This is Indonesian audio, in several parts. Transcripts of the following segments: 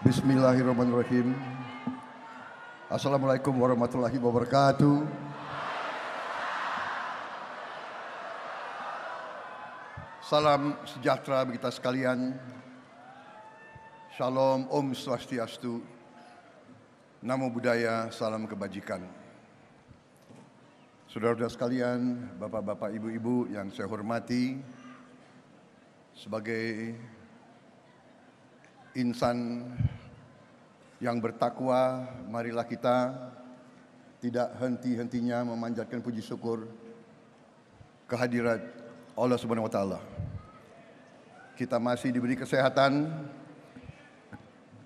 Bismillahirrahmanirrahim. Assalamualaikum warahmatullahi wabarakatuh. Salam sejahtera bagi kita sekalian. Shalom, Om Swastiastu. Namo Buddhaya, salam kebajikan. Saudara-saudara sekalian, bapak-bapak, ibu-ibu yang saya hormati, sebagai insan yang bertakwa, marilah kita tidak henti-hentinya memanjatkan puji syukur kehadirat Allah Subhanahu wa taala. Kita masih diberi kesehatan,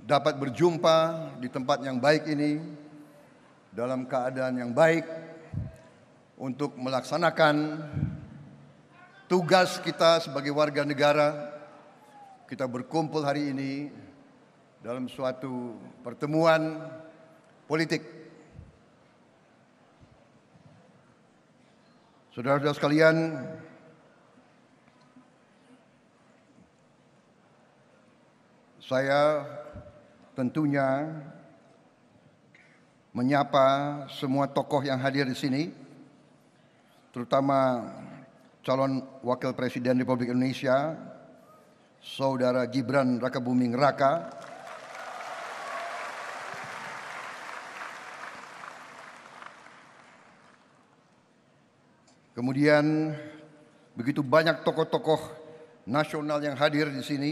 dapat berjumpa di tempat yang baik ini dalam keadaan yang baik untuk melaksanakan tugas kita sebagai warga negara. Kita berkumpul hari ini dalam suatu pertemuan politik. Saudara-saudara sekalian, saya tentunya menyapa semua tokoh yang hadir di sini, terutama calon Wakil Presiden Republik Indonesia, Saudara Gibran Rakabuming Raka, kemudian begitu banyak tokoh-tokoh nasional yang hadir di sini.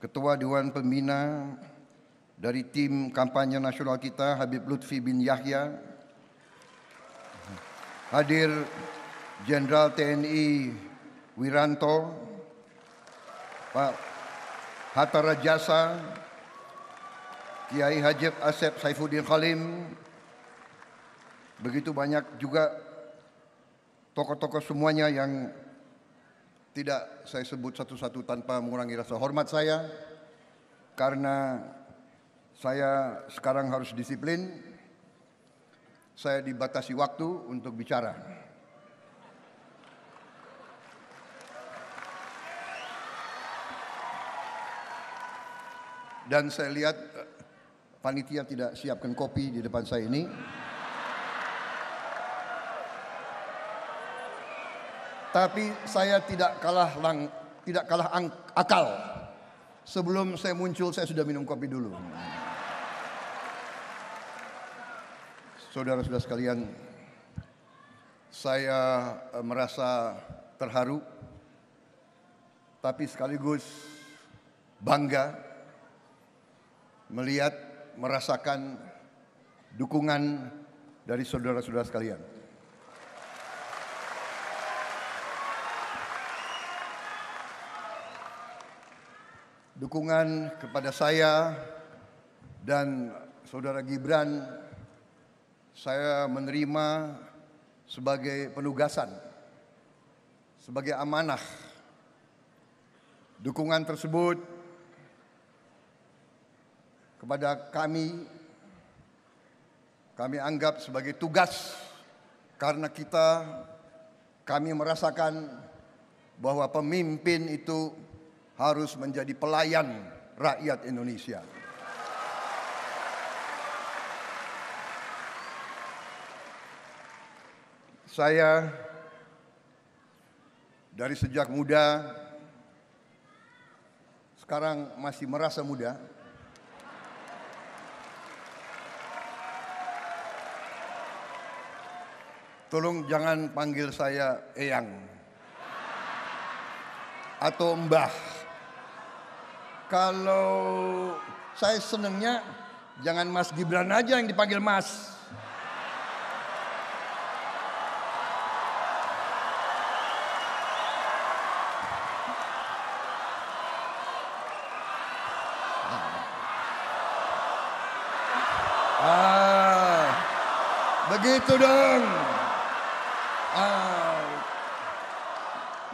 Ketua Dewan Pembina dari tim kampanye nasional kita, Habib Lutfi bin Yahya, hadir Jenderal TNI Wiranto, Pak Hatta Rajasa, Kiai Haji Asep Saifuddin Khalim, begitu banyak juga tokoh-tokoh semuanya yang tidak saya sebut satu-satu tanpa mengurangi rasa hormat saya, karena saya sekarang harus disiplin, saya dibatasi waktu untuk bicara. Dan saya lihat panitia tidak siapkan kopi di depan saya ini. Tapi saya tidak kalah akal. Sebelum saya muncul, saya sudah minum kopi dulu. Saudara-saudara sekalian, saya merasa terharu, tapi sekaligus bangga melihat, merasakan dukungan dari saudara-saudara sekalian. Dukungan kepada saya dan saudara Gibran saya menerima sebagai penugasan, sebagai amanah. Dukungan tersebut kepada kami anggap sebagai tugas, karena kami merasakan bahwa pemimpin itu harus menjadi pelayan rakyat Indonesia. Saya dari sejak muda, sekarang masih merasa muda, tolong jangan panggil saya Eyang atau Mbah. Kalau saya senangnya jangan Mas Gibran aja yang dipanggil Mas. Begitu dong.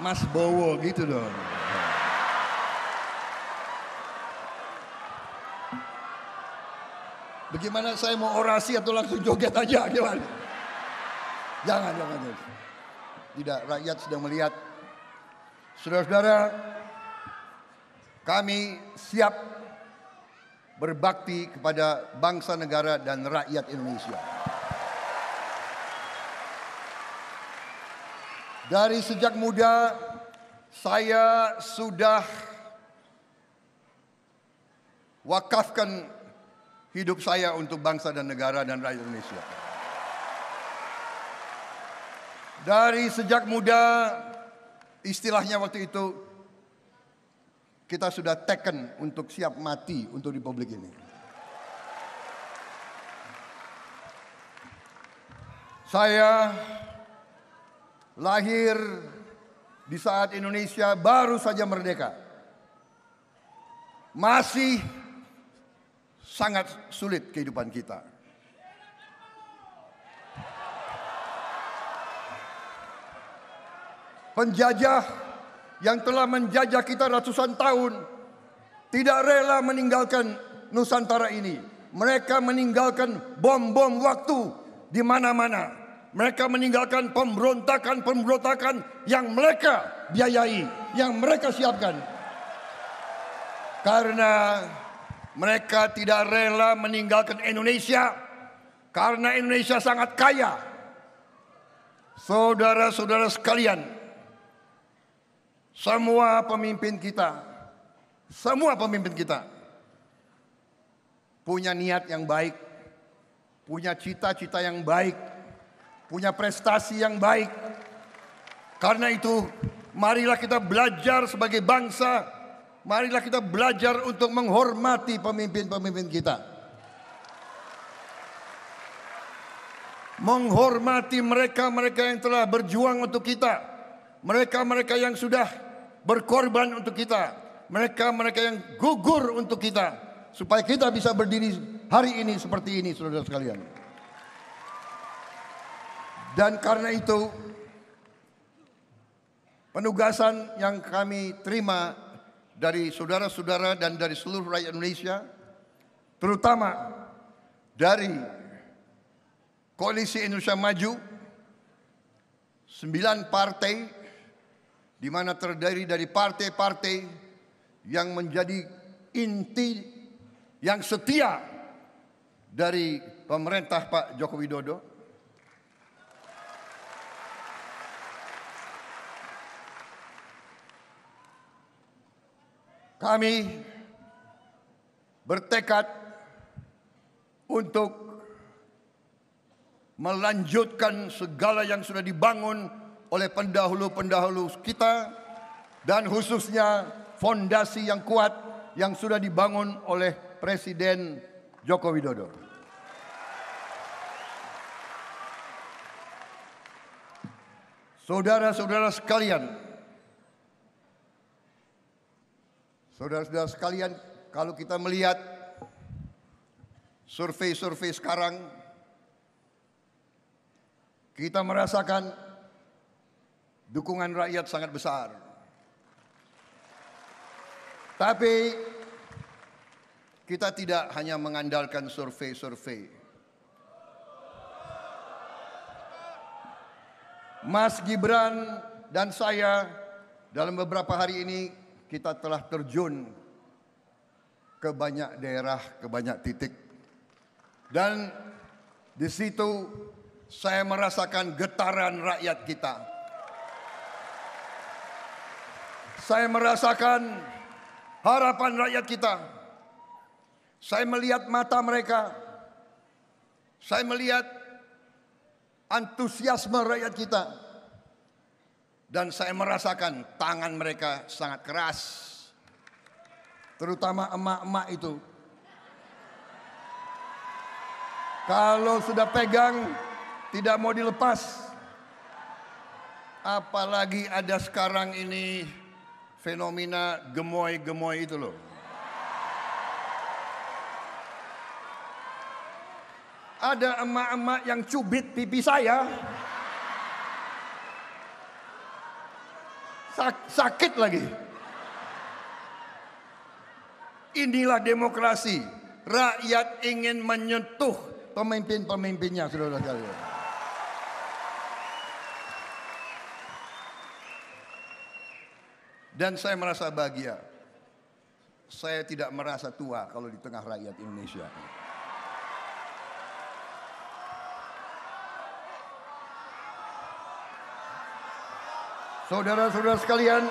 Mas Bowo gitu dong. Bagaimana saya mau orasi atau langsung joget aja? Gimana? Jangan. Tidak, rakyat sedang melihat. Saudara-saudara, kami siap berbakti kepada bangsa, negara, dan rakyat Indonesia. Dari sejak muda saya sudah wakafkan hidup saya untuk bangsa dan negara dan rakyat Indonesia. Dari sejak muda, istilahnya waktu itu, kita sudah taken untuk siap mati untuk republik ini. Saya lahir di saat Indonesia baru saja merdeka. Masih sangat sulit kehidupan kita. Penjajah yang telah menjajah kita ratusan tahun tidak rela meninggalkan Nusantara ini. Mereka meninggalkan bom-bom waktu di mana-mana. Mereka meninggalkan pemberontakan-pemberontakan yang mereka biayai, yang mereka siapkan. Karena mereka tidak rela meninggalkan Indonesia, karena Indonesia sangat kaya. Saudara-saudara sekalian, semua pemimpin kita punya niat yang baik, punya cita-cita yang baik, punya prestasi yang baik. Karena itu, marilah kita belajar sebagai bangsa, marilah kita belajar untuk menghormati pemimpin-pemimpin kita. Menghormati mereka-mereka yang telah berjuang untuk kita. Mereka-mereka yang sudah berkorban untuk kita. Mereka-mereka yang gugur untuk kita. Supaya kita bisa berdiri hari ini seperti ini, saudara sekalian. Dan karena itu, penugasan yang kami terima dari saudara-saudara dan dari seluruh rakyat Indonesia, terutama dari Koalisi Indonesia Maju, 9 partai, di mana terdiri dari partai-partai yang menjadi inti yang setia dari pemerintah Pak Joko Widodo. Kami bertekad untuk melanjutkan segala yang sudah dibangun oleh pendahulu-pendahulu kita, dan khususnya fondasi yang kuat yang sudah dibangun oleh Presiden Joko Widodo. Saudara-saudara sekalian, kalau kita melihat survei-survei sekarang, kita merasakan dukungan rakyat sangat besar. Tapi kita tidak hanya mengandalkan survei-survei. Mas Gibran dan saya dalam beberapa hari ini kita telah terjun ke banyak daerah, ke banyak titik. Dan di situ saya merasakan getaran rakyat kita. Saya merasakan harapan rakyat kita. Saya melihat mata mereka. Saya melihat antusiasme rakyat kita. Dan saya merasakan tangan mereka sangat keras. Terutama emak-emak itu. Kalau sudah pegang, tidak mau dilepas. Apalagi ada sekarang ini fenomena gemoy-gemoy itu loh. Ada emak-emak yang cubit pipi saya. Sakit lagi. Inilah demokrasi. Rakyat ingin menyentuh pemimpin-pemimpinnya, saudara-saudara. Dan saya merasa bahagia. saya tidak merasa tua kalau di tengah rakyat Indonesia. Saudara-saudara sekalian,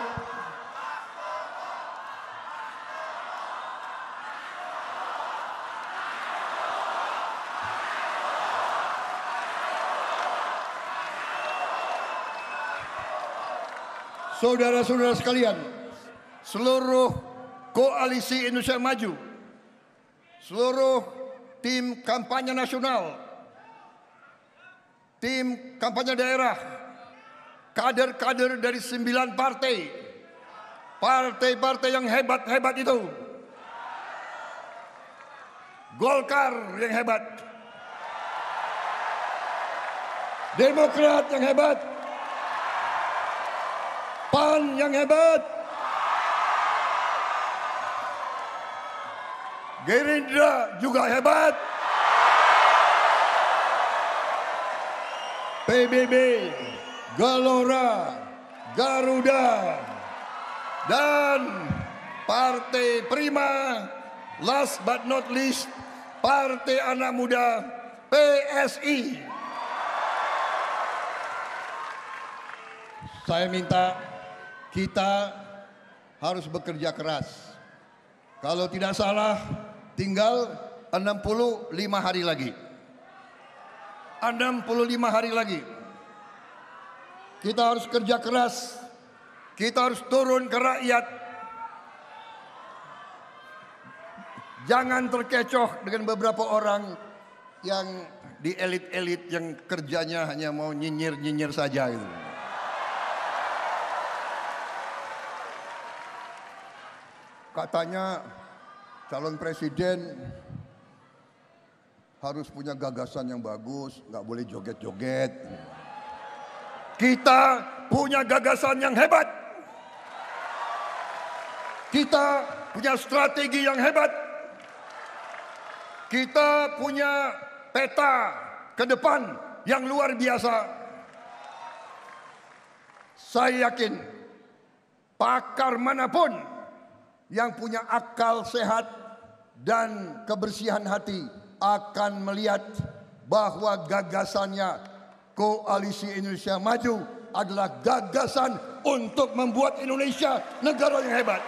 saudara-saudara sekalian, seluruh koalisi Indonesia Maju, seluruh tim kampanye nasional, tim kampanye daerah, kader-kader dari 9 partai yang hebat-hebat itu, Golkar yang hebat, Demokrat yang hebat, PAN yang hebat, Gerindra juga hebat, PBB, Gelora, Garuda, dan Partai Prima, last but not least, Partai Anak Muda, PSI. Saya minta kita harus bekerja keras. Kalau tidak salah, tinggal 65 hari lagi. 65 hari lagi. Kita harus kerja keras. Kita harus turun ke rakyat. Jangan terkecoh dengan beberapa orang yang di elit-elit yang kerjanya hanya mau nyinyir-nyinyir saja gitu. Katanya calon presiden harus punya gagasan yang bagus, nggak boleh joget-joget. Kita punya gagasan yang hebat. Kita punya strategi yang hebat. Kita punya peta ke depan yang luar biasa. Saya yakin pakar manapun yang punya akal sehat dan kebersihan hati akan melihat bahwa gagasannya Koalisi Indonesia Maju adalah gagasan untuk membuat Indonesia negara yang hebat.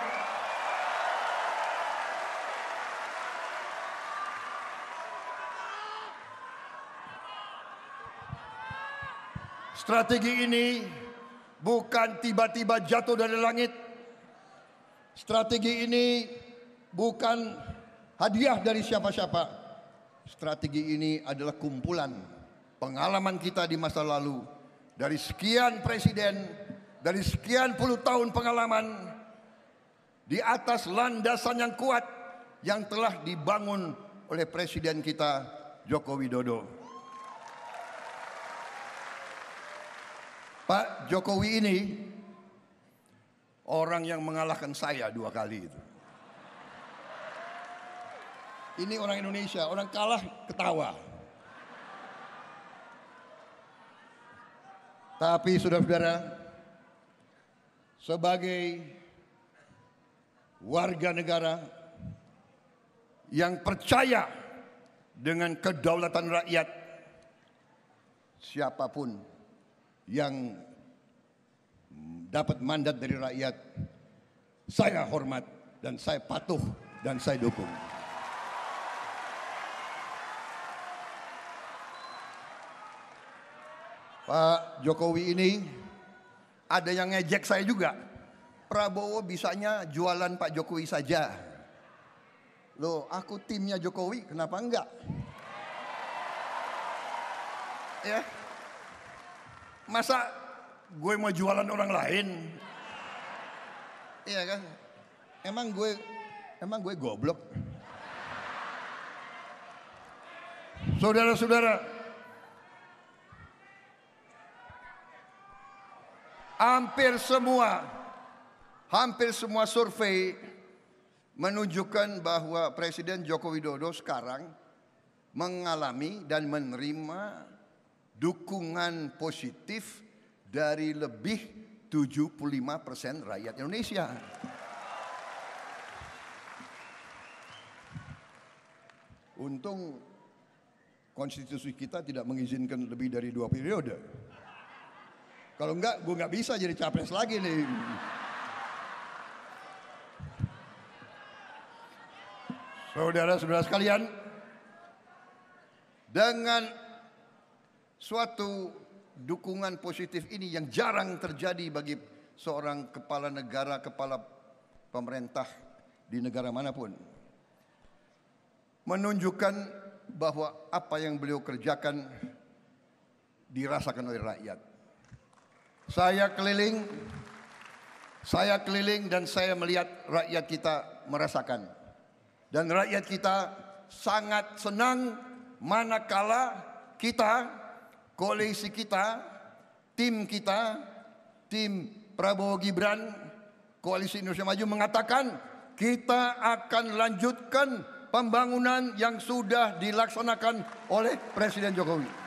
Strategi ini bukan tiba-tiba jatuh dari langit. Strategi ini bukan hadiah dari siapa-siapa. Strategi ini adalah kumpulan pengalaman kita di masa lalu. Dari sekian presiden, dari sekian puluh tahun pengalaman, di atas landasan yang kuat yang telah dibangun oleh presiden kita Joko Widodo. Pak Jokowi ini orang yang mengalahkan saya 2 kali itu. Ini orang Indonesia, orang kalah ketawa. Tapi saudara-saudara, sebagai warga negara yang percaya dengan kedaulatan rakyat, siapapun yang dapat mandat dari rakyat, saya hormat dan saya patuh dan saya dukung. Pak Jokowi ini ada yang ngejek saya juga. Prabowo bisanya jualan Pak Jokowi saja. Loh, aku timnya Jokowi, kenapa enggak? Ya. Masa gue mau jualan orang lain? Iya kan? Emang gue goblok. Saudara-saudara, hampir semua survei menunjukkan bahwa Presiden Joko Widodo sekarang mengalami dan menerima dukungan positif dari lebih 75% rakyat Indonesia. Untung konstitusi kita tidak mengizinkan lebih dari 2 periode. Kalau enggak, gue nggak bisa jadi capres lagi nih. Saudara-saudara sekalian, dengan suatu dukungan positif ini yang jarang terjadi bagi seorang kepala negara, kepala pemerintah di negara manapun, menunjukkan bahwa apa yang beliau kerjakan dirasakan oleh rakyat. Saya keliling dan saya melihat rakyat kita merasakan. Dan rakyat kita sangat senang manakala kita, koalisi kita, tim Prabowo Gibran, Koalisi Indonesia Maju mengatakan kita akan lanjutkan pembangunan yang sudah dilaksanakan oleh Presiden Jokowi.